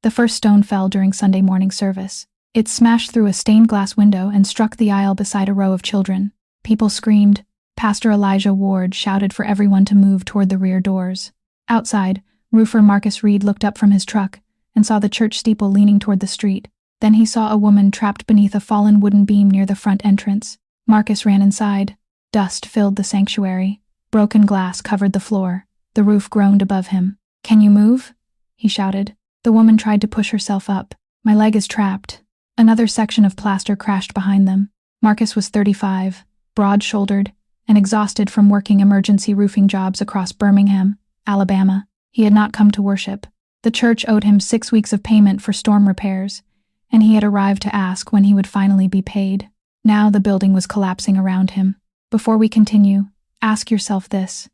The first stone fell during Sunday morning service. It smashed through a stained glass window and struck the aisle beside a row of children. People screamed. Pastor Elijah Ward shouted for everyone to move toward the rear doors. Outside, roofer Marcus Reed looked up from his truck and saw the church steeple leaning toward the street. Then he saw a woman trapped beneath a fallen wooden beam near the front entrance. Marcus ran inside. Dust filled the sanctuary. Broken glass covered the floor. The roof groaned above him. "Can you move?" he shouted. The woman tried to push herself up. "My leg is trapped." Another section of plaster crashed behind them. Marcus was 35, broad-shouldered, and exhausted from working emergency roofing jobs across Birmingham, Alabama. He had not come to worship. The church owed him 6 weeks of payment for storm repairs, and he had arrived to ask when he would finally be paid. Now the building was collapsing around him. Before we continue, ask yourself this.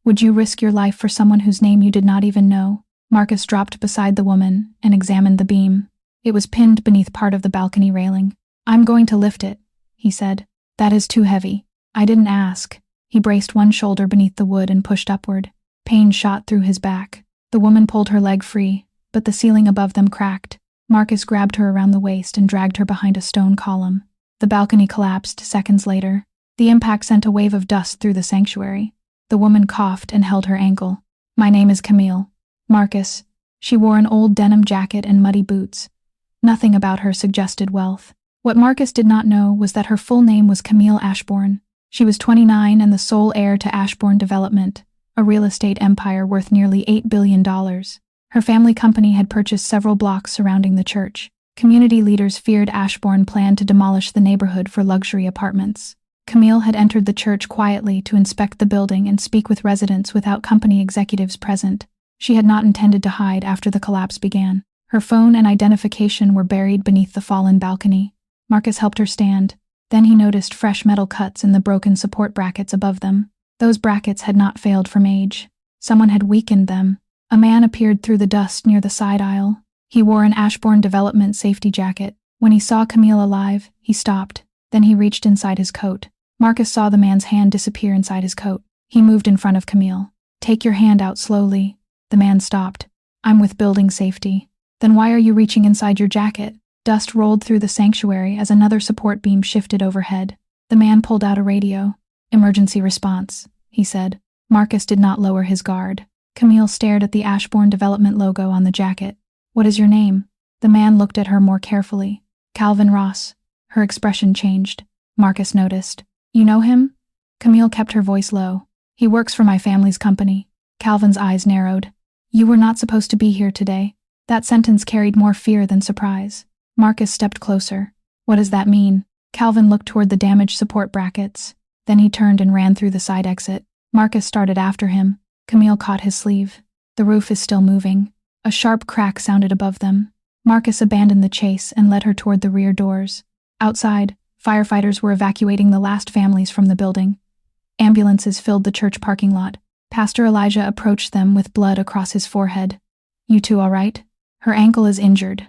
Would you risk your life for someone whose name you did not even know? Marcus dropped beside the woman and examined the beam. It was pinned beneath part of the balcony railing. "I'm going to lift it," he said. "That is too heavy." "I didn't ask." He braced one shoulder beneath the wood and pushed upward. Pain shot through his back. The woman pulled her leg free, but the ceiling above them cracked. Marcus grabbed her around the waist and dragged her behind a stone column. The balcony collapsed seconds later. The impact sent a wave of dust through the sanctuary. The woman coughed and held her ankle. "My name is Camille." "Marcus." She wore an old denim jacket and muddy boots. Nothing about her suggested wealth. What Marcus did not know was that her full name was Camille Ashbourne. She was 29 and the sole heir to Ashbourne Development, a real estate empire worth nearly $8 billion. Her family company had purchased several blocks surrounding the church. Community leaders feared Ashbourne planned to demolish the neighborhood for luxury apartments. Camille had entered the church quietly to inspect the building and speak with residents without company executives present. She had not intended to hide after the collapse began. Her phone and identification were buried beneath the fallen balcony. Marcus helped her stand. Then he noticed fresh metal cuts in the broken support brackets above them. Those brackets had not failed from age. Someone had weakened them. A man appeared through the dust near the side aisle. He wore an Ashbourne Development safety jacket. When he saw Camille alive, he stopped. Then he reached inside his coat. Marcus saw the man's hand disappear inside his coat. He moved in front of Camille. "Take your hand out slowly." The man stopped. "I'm with building safety." "Then why are you reaching inside your jacket?" Dust rolled through the sanctuary as another support beam shifted overhead. The man pulled out a radio. "Emergency response," he said. Marcus did not lower his guard. Camille stared at the Ashbourne Development logo on the jacket. "What is your name?" The man looked at her more carefully. "Calvin Ross." Her expression changed. Marcus noticed. "You know him?" Camille kept her voice low. "He works for my family's company." Calvin's eyes narrowed. "You were not supposed to be here today." That sentence carried more fear than surprise. Marcus stepped closer. "What does that mean?" Calvin looked toward the damaged support brackets. Then he turned and ran through the side exit. Marcus started after him. Camille caught his sleeve. "The roof is still moving." A sharp crack sounded above them. Marcus abandoned the chase and led her toward the rear doors. Outside, firefighters were evacuating the last families from the building. Ambulances filled the church parking lot. Pastor Elijah approached them with blood across his forehead. "You two all right?" "Her ankle is injured,"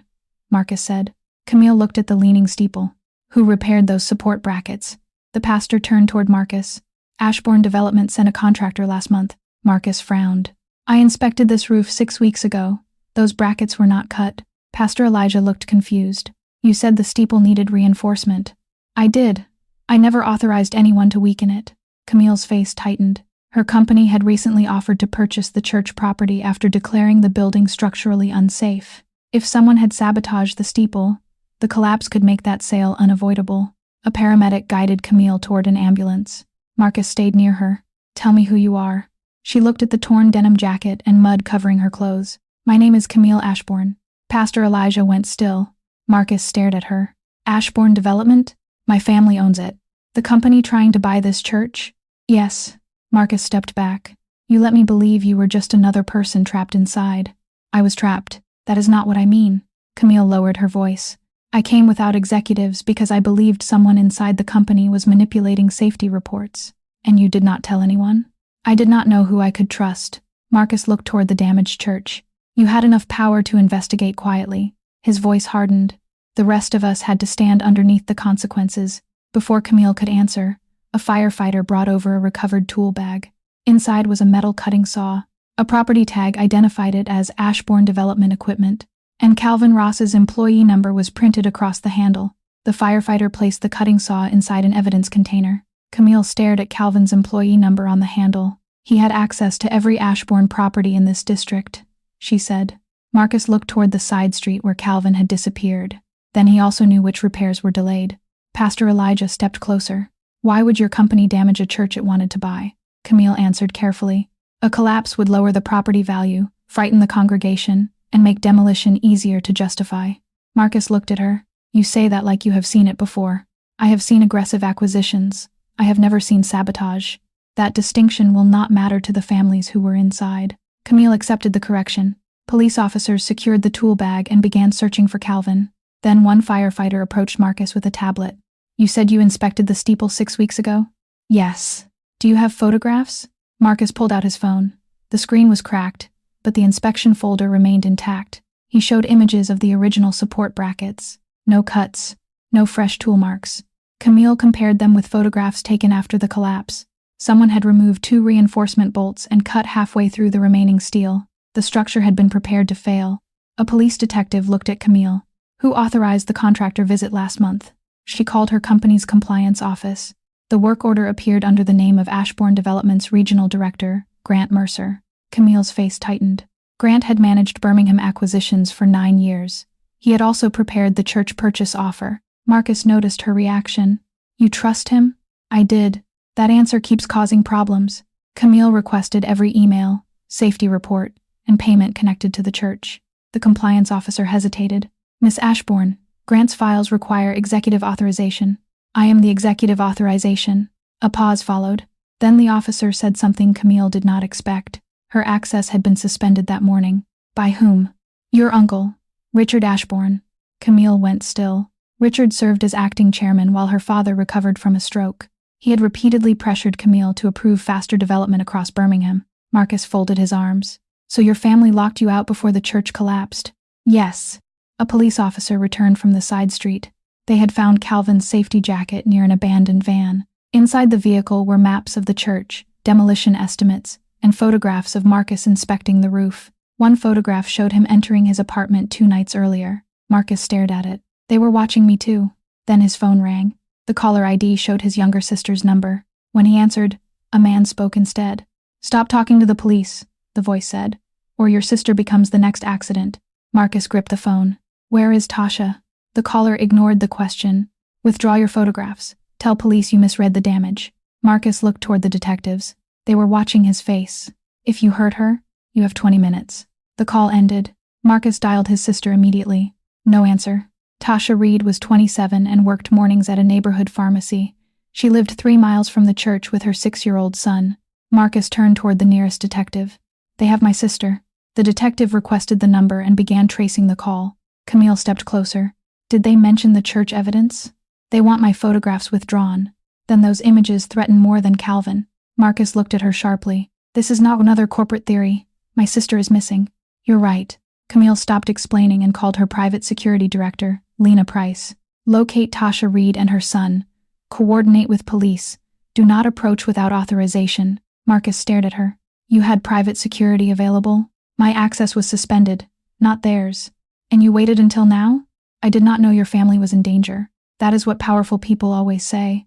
Marcus said. Camille looked at the leaning steeple. "Who repaired those support brackets?" The pastor turned toward Marcus. "Ashbourne Development sent a contractor last month." Marcus frowned. "I inspected this roof 6 weeks ago. Those brackets were not cut." Pastor Elijah looked confused. "You said the steeple needed reinforcement." "I did. I never authorized anyone to weaken it." Camille's face tightened. Her company had recently offered to purchase the church property after declaring the building structurally unsafe. If someone had sabotaged the steeple, the collapse could make that sale unavoidable. A paramedic guided Camille toward an ambulance. Marcus stayed near her. "Tell me who you are." She looked at the torn denim jacket and mud covering her clothes. "My name is Camille Ashbourne." Pastor Elijah went still. Marcus stared at her. "Ashbourne Development? My family owns it." "The company trying to buy this church?" "Yes." Marcus stepped back. "You let me believe you were just another person trapped inside." "I was trapped. That is not what I mean." Camille lowered her voice. "I came without executives because I believed someone inside the company was manipulating safety reports." "And you did not tell anyone?" "I did not know who I could trust." Marcus looked toward the damaged church. "You had enough power to investigate quietly." His voice hardened. "The rest of us had to stand underneath the consequences." Before Camille could answer, a firefighter brought over a recovered tool bag. Inside was a metal cutting saw. A property tag identified it as Ashbourne Development Equipment. and Calvin Ross's employee number was printed across the handle. The firefighter placed the cutting saw inside an evidence container. Camille stared at Calvin's employee number on the handle. He had access to every Ashbourne property in this district, she said. Marcus looked toward the side street where Calvin had disappeared. Then he also knew which repairs were delayed. Pastor Elijah stepped closer. Why would your company damage a church it wanted to buy? Camille answered carefully. A collapse would lower the property value, frighten the congregation, and make demolition easier to justify. Marcus looked at her. You say that like you have seen it before. I have seen aggressive acquisitions. I have never seen sabotage. That distinction will not matter to the families who were inside. Camille accepted the correction. Police officers secured the tool bag and began searching for Calvin. Then one firefighter approached Marcus with a tablet. You said you inspected the steeple 6 weeks ago? Yes. Do you have photographs? Marcus pulled out his phone. The screen was cracked, but the inspection folder remained intact. He showed images of the original support brackets. No cuts, no fresh tool marks. Camille compared them with photographs taken after the collapse. Someone had removed 2 reinforcement bolts and cut halfway through the remaining steel. The structure had been prepared to fail. A police detective looked at Camille. Who authorized the contractor visit last month? She called her company's compliance office. The work order appeared under the name of Ashbourne Development's regional director, Grant Mercer. Camille's face tightened. Grant had managed Birmingham acquisitions for 9 years. He had also prepared the church purchase offer. Marcus noticed her reaction. You trust him? I did. That answer keeps causing problems. Camille requested every email, safety report, and payment connected to the church. The compliance officer hesitated. Miss Ashbourne, Grant's files require executive authorization. I am the executive authorization. A pause followed. Then the officer said something Camille did not expect. Her access had been suspended that morning. By whom? Your uncle, Richard Ashbourne. Camille went still. Richard served as acting chairman while her father recovered from a stroke. He had repeatedly pressured Camille to approve faster development across Birmingham. Marcus folded his arms. So your family locked you out before the church collapsed? Yes. A police officer returned from the side street. They had found Calvin's safety jacket near an abandoned van. Inside the vehicle were maps of the church, demolition estimates, and photographs of Marcus inspecting the roof. One photograph showed him entering his apartment 2 nights earlier. Marcus stared at it. They were watching me too. Then his phone rang. The caller ID showed his younger sister's number. When he answered, a man spoke instead. Stop talking to the police, the voice said, or your sister becomes the next accident. Marcus gripped the phone. Where is Tasha? The caller ignored the question. Withdraw your photographs. Tell police you misread the damage. Marcus looked toward the detectives. They were watching his face. If you hurt her, you have 20 minutes. The call ended. Marcus dialed his sister immediately. No answer. Tasha Reed was 27 and worked mornings at a neighborhood pharmacy. She lived 3 miles from the church with her 6-year-old son. Marcus turned toward the nearest detective. They have my sister. The detective requested the number and began tracing the call. Camille stepped closer. Did they mention the church evidence? They want my photographs withdrawn. Then those images threaten more than Calvin. Marcus looked at her sharply. This is not another corporate theory. My sister is missing. You're right. Camille stopped explaining and called her private security director, Lena Price. Locate Tasha Reed and her son. Coordinate with police. Do not approach without authorization. Marcus stared at her. You had private security available? My access was suspended, not theirs. And you waited until now? I did not know your family was in danger. That is what powerful people always say.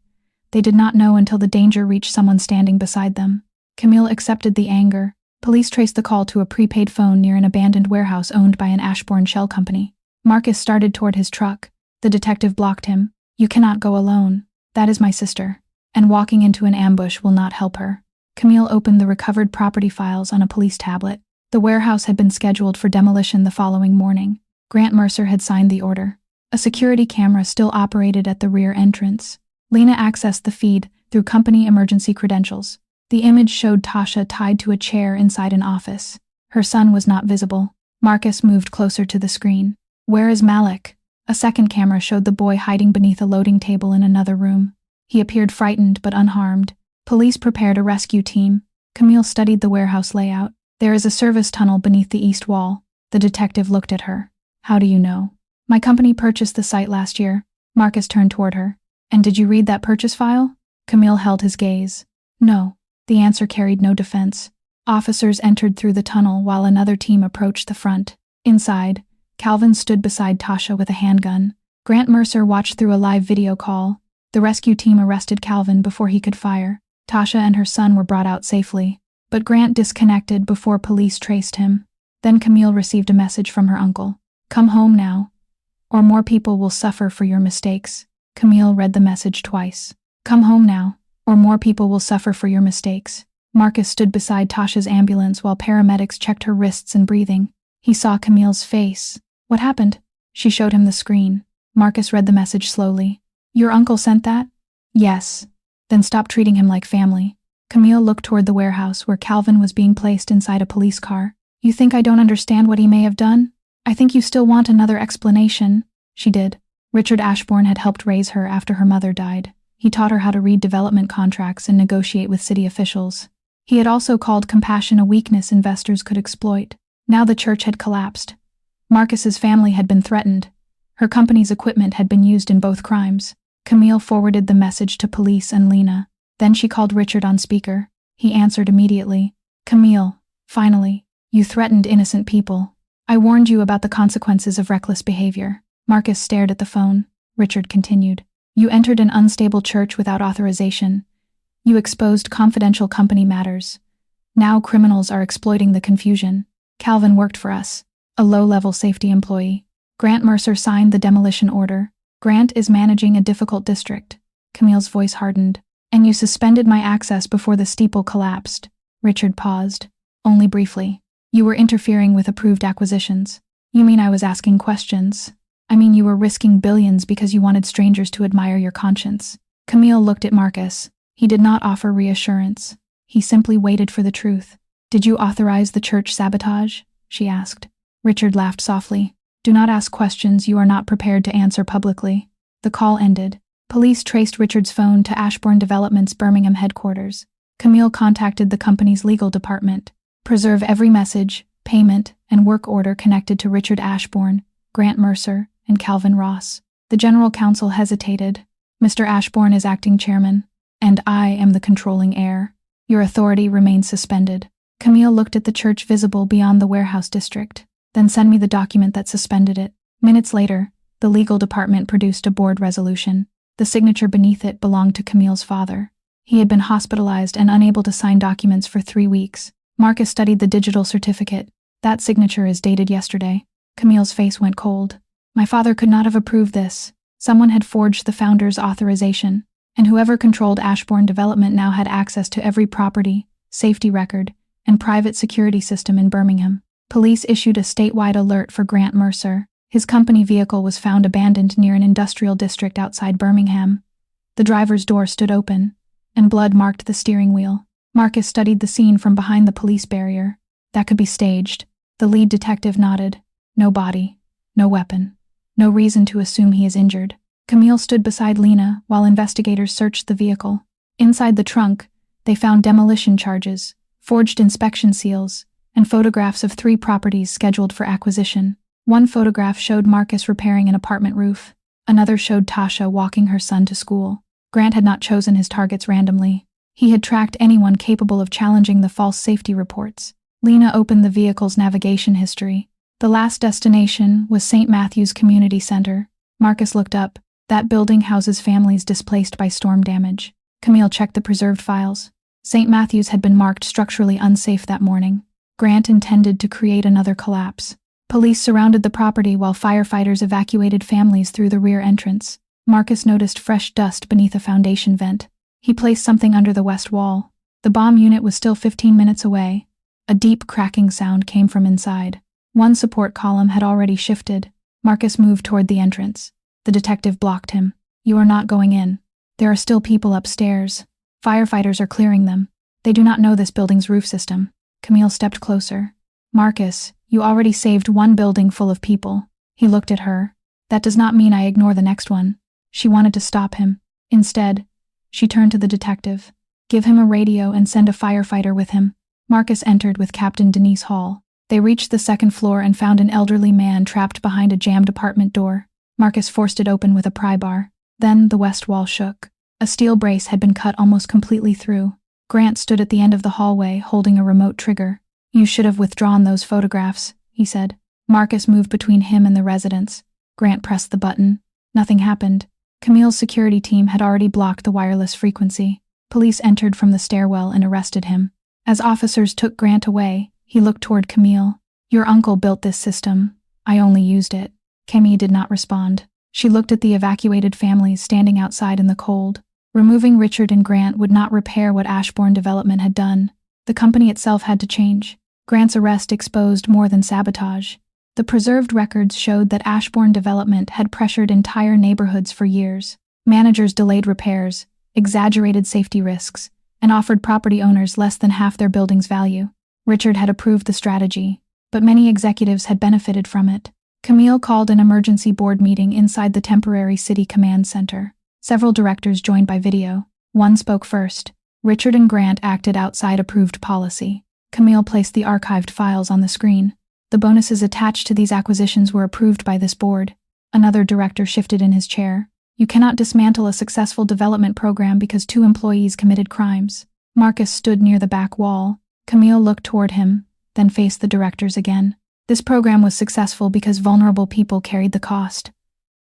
They did not know until the danger reached someone standing beside them. Camille accepted the anger. Police traced the call to a prepaid phone near an abandoned warehouse owned by an Ashbourne shell company. Marcus started toward his truck. The detective blocked him. You cannot go alone. That is my sister. And walking into an ambush will not help her. Camille opened the recovered property files on a police tablet. The warehouse had been scheduled for demolition the following morning. Grant Mercer had signed the order. A security camera still operated at the rear entrance. Lena accessed the feed through company emergency credentials. The image showed Tasha tied to a chair inside an office. Her son was not visible. Marcus moved closer to the screen. Where is Malik? A second camera showed the boy hiding beneath a loading table in another room. He appeared frightened but unharmed. Police prepared a rescue team. Camille studied the warehouse layout. There is a service tunnel beneath the east wall. The detective looked at her. How do you know? My company purchased the site last year. Marcus turned toward her. And did you read that purchase file? Camille held his gaze. No. The answer carried no defense. Officers entered through the tunnel while another team approached the front. Inside, Calvin stood beside Tasha with a handgun. Grant Mercer watched through a live video call. The rescue team arrested Calvin before he could fire. Tasha and her son were brought out safely, but Grant disconnected before police traced him. Then Camille received a message from her uncle. "Come home now, or more people will suffer for your mistakes." Camille read the message twice. "Come home now, or more people will suffer for your mistakes." Marcus stood beside Tasha's ambulance while paramedics checked her wrists and breathing. He saw Camille's face. "What happened?" She showed him the screen. Marcus read the message slowly. "Your uncle sent that?" "Yes." "Then stop treating him like family." Camille looked toward the warehouse where Calvin was being placed inside a police car. "You think I don't understand what he may have done? I think you still want another explanation." She did. Richard Ashbourne had helped raise her after her mother died. He taught her how to read development contracts and negotiate with city officials. He had also called compassion a weakness investors could exploit. Now the church had collapsed. Marcus's family had been threatened. Her company's equipment had been used in both crimes. Camille forwarded the message to police and Lena. Then she called Richard on speaker. He answered immediately. "Camille, finally, you threatened innocent people. I warned you about the consequences of reckless behavior." Marcus stared at the phone. Richard continued. "You entered an unstable church without authorization. You exposed confidential company matters. Now criminals are exploiting the confusion. Calvin worked for us, a low-level safety employee. Grant Mercer signed the demolition order. Grant is managing a difficult district." Camille's voice hardened. "And you suspended my access before the steeple collapsed." Richard paused. "Only briefly. You were interfering with approved acquisitions." "You mean I was asking questions?" "I mean you were risking billions because you wanted strangers to admire your conscience." Camille looked at Marcus. He did not offer reassurance. He simply waited for the truth. "Did you authorize the church sabotage?" she asked. Richard laughed softly. "Do not ask questions you are not prepared to answer publicly." The call ended. Police traced Richard's phone to Ashbourne Development's Birmingham headquarters. Camille contacted the company's legal department. "Preserve every message, payment, and work order connected to Richard Ashbourne, Grant Mercer, and Calvin Ross." The general counsel hesitated. "Mr. Ashbourne is acting chairman, and I am the controlling heir. Your authority remains suspended." Camille looked at the church visible beyond the warehouse district. "Then send me the document that suspended it." Minutes later, the legal department produced a board resolution. The signature beneath it belonged to Camille's father. He had been hospitalized and unable to sign documents for 3 weeks. Marcus studied the digital certificate. "That signature is dated yesterday." Camille's face went cold. "My father could not have approved this. Someone had forged the founder's authorization, and whoever controlled Ashbourne Development now had access to every property, safety record, and private security system in Birmingham." Police issued a statewide alert for Grant Mercer. His company vehicle was found abandoned near an industrial district outside Birmingham. The driver's door stood open, and blood marked the steering wheel. Marcus studied the scene from behind the police barrier. "That could be staged." The lead detective nodded. "No body, no weapon, no reason to assume he is injured." Camille stood beside Lena while investigators searched the vehicle. Inside the trunk, they found demolition charges, forged inspection seals, and photographs of 3 properties scheduled for acquisition. One photograph showed Marcus repairing an apartment roof. Another showed Tasha walking her son to school. Grant had not chosen his targets randomly. He had tracked anyone capable of challenging the false safety reports. Lena opened the vehicle's navigation history. The last destination was St. Matthew's Community Center. Marcus looked up. That building houses families displaced by storm damage. Camille checked the preserved files. St. Matthew's had been marked structurally unsafe that morning. Grant intended to create another collapse. Police surrounded the property while firefighters evacuated families through the rear entrance. Marcus noticed fresh dust beneath a foundation vent. He placed something under the west wall. The bomb unit was still 15 minutes away. A deep cracking sound came from inside. One support column had already shifted. Marcus moved toward the entrance. The detective blocked him. "You are not going in. There are still people upstairs. Firefighters are clearing them. They do not know this building's roof system." Camille stepped closer. "Marcus, you already saved 1 building full of people." He looked at her. "That does not mean I ignore the next one." She wanted to stop him. Instead, she turned to the detective. "Give him a radio and send a firefighter with him." Marcus entered with Captain Denise Hall. They reached the 2nd floor and found an elderly man trapped behind a jammed apartment door. Marcus forced it open with a pry bar. Then the west wall shook. A steel brace had been cut almost completely through. Grant stood at the end of the hallway, holding a remote trigger. "You should have withdrawn those photographs," he said. Marcus moved between him and the residents. Grant pressed the button. Nothing happened. Camille's security team had already blocked the wireless frequency. Police entered from the stairwell and arrested him. As officers took Grant away, he looked toward Camille. "Your uncle built this system. I only used it." Camille did not respond. She looked at the evacuated families standing outside in the cold. Removing Richard and Grant would not repair what Ashbourne Development had done. The company itself had to change. Grant's arrest exposed more than sabotage. The preserved records showed that Ashbourne Development had pressured entire neighborhoods for years. Managers delayed repairs, exaggerated safety risks, and offered property owners less than half their building's value. Richard had approved the strategy, but many executives had benefited from it. Camille called an emergency board meeting inside the temporary city command center. Several directors joined by video. One spoke first. Richard and Grant acted outside approved policy. Camille placed the archived files on the screen. The bonuses attached to these acquisitions were approved by this board. Another director shifted in his chair. "You cannot dismantle a successful development program because 2 employees committed crimes." Marcus stood near the back wall. Camille looked toward him, then faced the directors again. This program was successful because vulnerable people carried the cost.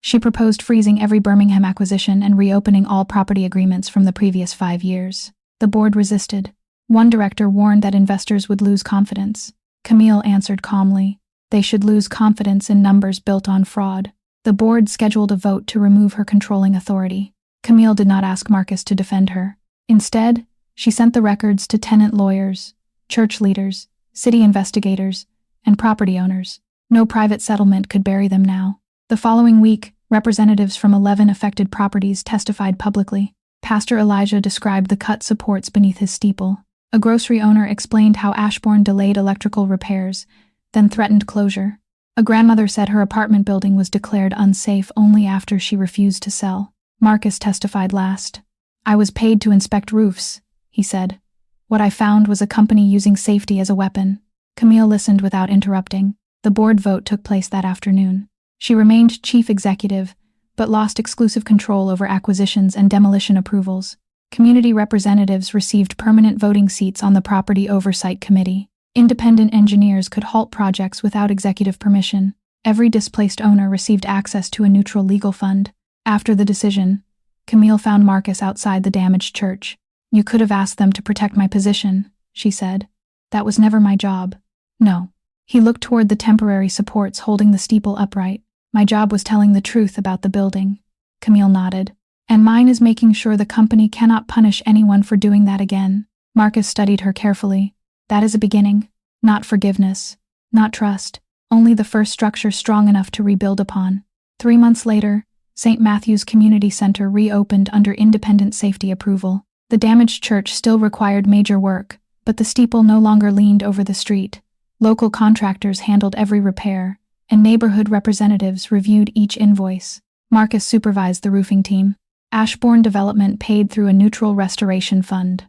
She proposed freezing every Birmingham acquisition and reopening all property agreements from the previous 5 years. The board resisted. One director warned that investors would lose confidence. Camille answered calmly. They should lose confidence in numbers built on fraud. The board scheduled a vote to remove her controlling authority. Camille did not ask Marcus to defend her. Instead, she sent the records to tenant lawyers, church leaders, city investigators, and property owners. No private settlement could bury them now. The following week, representatives from 11 affected properties testified publicly. Pastor Elijah described the cut supports beneath his steeple. A grocery owner explained how Ashbourne delayed electrical repairs, then threatened closure. A grandmother said her apartment building was declared unsafe only after she refused to sell. Marcus testified last. "I was paid to inspect roofs," he said. "What I found was a company using safety as a weapon." Camille listened without interrupting. The board vote took place that afternoon. She remained chief executive, but lost exclusive control over acquisitions and demolition approvals. Community representatives received permanent voting seats on the Property Oversight Committee. Independent engineers could halt projects without executive permission. Every displaced owner received access to a neutral legal fund. After the decision, Camille found Marcus outside the damaged church. "You could have asked them to protect my position," she said. "That was never my job." "No." He looked toward the temporary supports holding the steeple upright. "My job was telling the truth about the building." Camille nodded. "And mine is making sure the company cannot punish anyone for doing that again." Marcus studied her carefully. "That is a beginning. Not forgiveness. Not trust. Only the first structure strong enough to rebuild upon." 3 months later, St. Matthew's Community Center reopened under independent safety approval. The damaged church still required major work, but the steeple no longer leaned over the street. Local contractors handled every repair, and neighborhood representatives reviewed each invoice. Marcus supervised the roofing team. Ashbourne Development paid through a neutral restoration fund.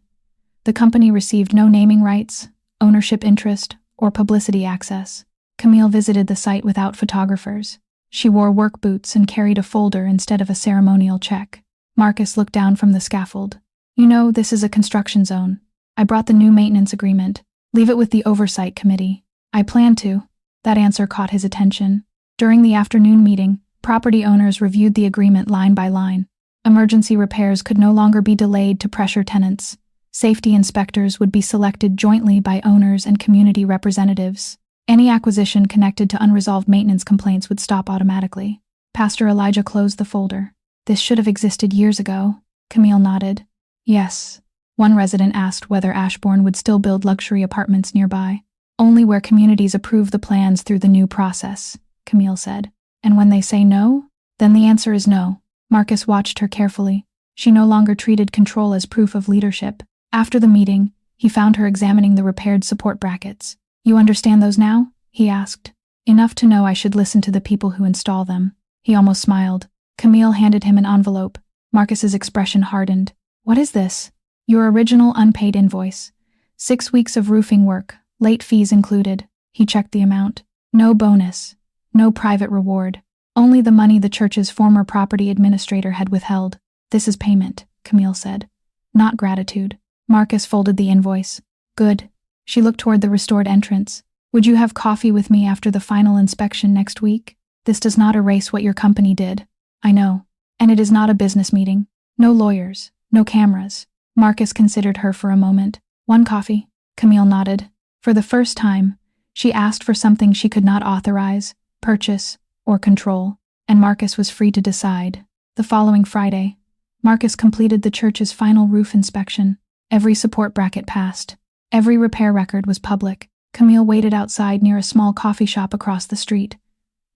The company received no naming rights, ownership interest, or publicity access. Camille visited the site without photographers. She wore work boots and carried a folder instead of a ceremonial check. Marcus looked down from the scaffold. "You know, this is a construction zone. I brought the new maintenance agreement. Leave it with the oversight committee." "I plan to." That answer caught his attention. During the afternoon meeting, property owners reviewed the agreement line by line. Emergency repairs could no longer be delayed to pressure tenants. Safety inspectors would be selected jointly by owners and community representatives. Any acquisition connected to unresolved maintenance complaints would stop automatically. Pastor Elijah closed the folder. "This should have existed years ago." Camille nodded. "Yes." One resident asked whether Ashbourne would still build luxury apartments nearby. "Only where communities approve the plans through the new process," Camille said. "And when they say no, then the answer is no." Marcus watched her carefully. She no longer treated control as proof of leadership. After the meeting, he found her examining the repaired support brackets. "You understand those now?" he asked. "Enough to know I should listen to the people who install them." He almost smiled. Camille handed him an envelope. Marcus's expression hardened. "What is this?" "Your original unpaid invoice. 6 weeks of roofing work, late fees included." He checked the amount. "No bonus. No private reward. Only the money the church's former property administrator had withheld." "This is payment," Camille said. "Not gratitude." Marcus folded the invoice. "Good." She looked toward the restored entrance. Would you have coffee with me after the final inspection next week? This does not erase what your company did. I know. And it is not a business meeting. No lawyers. No cameras. Marcus considered her for a moment. One coffee. Camille nodded. For the first time, she asked for something she could not authorize, purchase, or control, and Marcus was free to decide. The following Friday, Marcus completed the church's final roof inspection. Every support bracket passed. Every repair record was public. Camille waited outside near a small coffee shop across the street.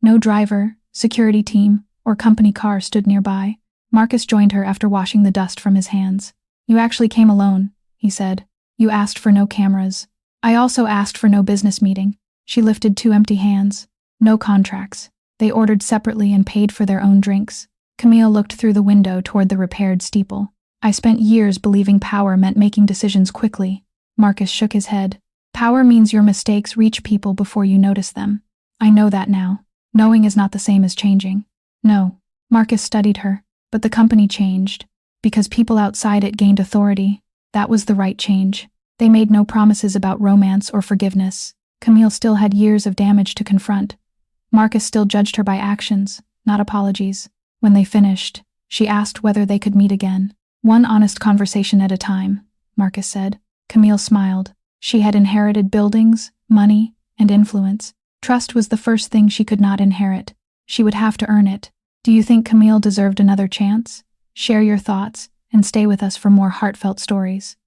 No driver, security team, or company car stood nearby. Marcus joined her after washing the dust from his hands. You actually came alone, he said. You asked for no cameras. I also asked for no business meeting. She lifted 2 empty hands. No contracts. They ordered separately and paid for their own drinks. Camille looked through the window toward the repaired steeple. I spent years believing power meant making decisions quickly. Marcus shook his head. Power means your mistakes reach people before you notice them. I know that now. Knowing is not the same as changing. No. Marcus studied her. But the company changed. Because people outside it gained authority. That was the right change. They made no promises about romance or forgiveness. Camille still had years of damage to confront. Marcus still judged her by actions, not apologies. When they finished, she asked whether they could meet again. One honest conversation at a time, Marcus said. Camille smiled. She had inherited buildings, money, and influence. Trust was the first thing she could not inherit. She would have to earn it. Do you think Camille deserved another chance? Share your thoughts, and stay with us for more heartfelt stories.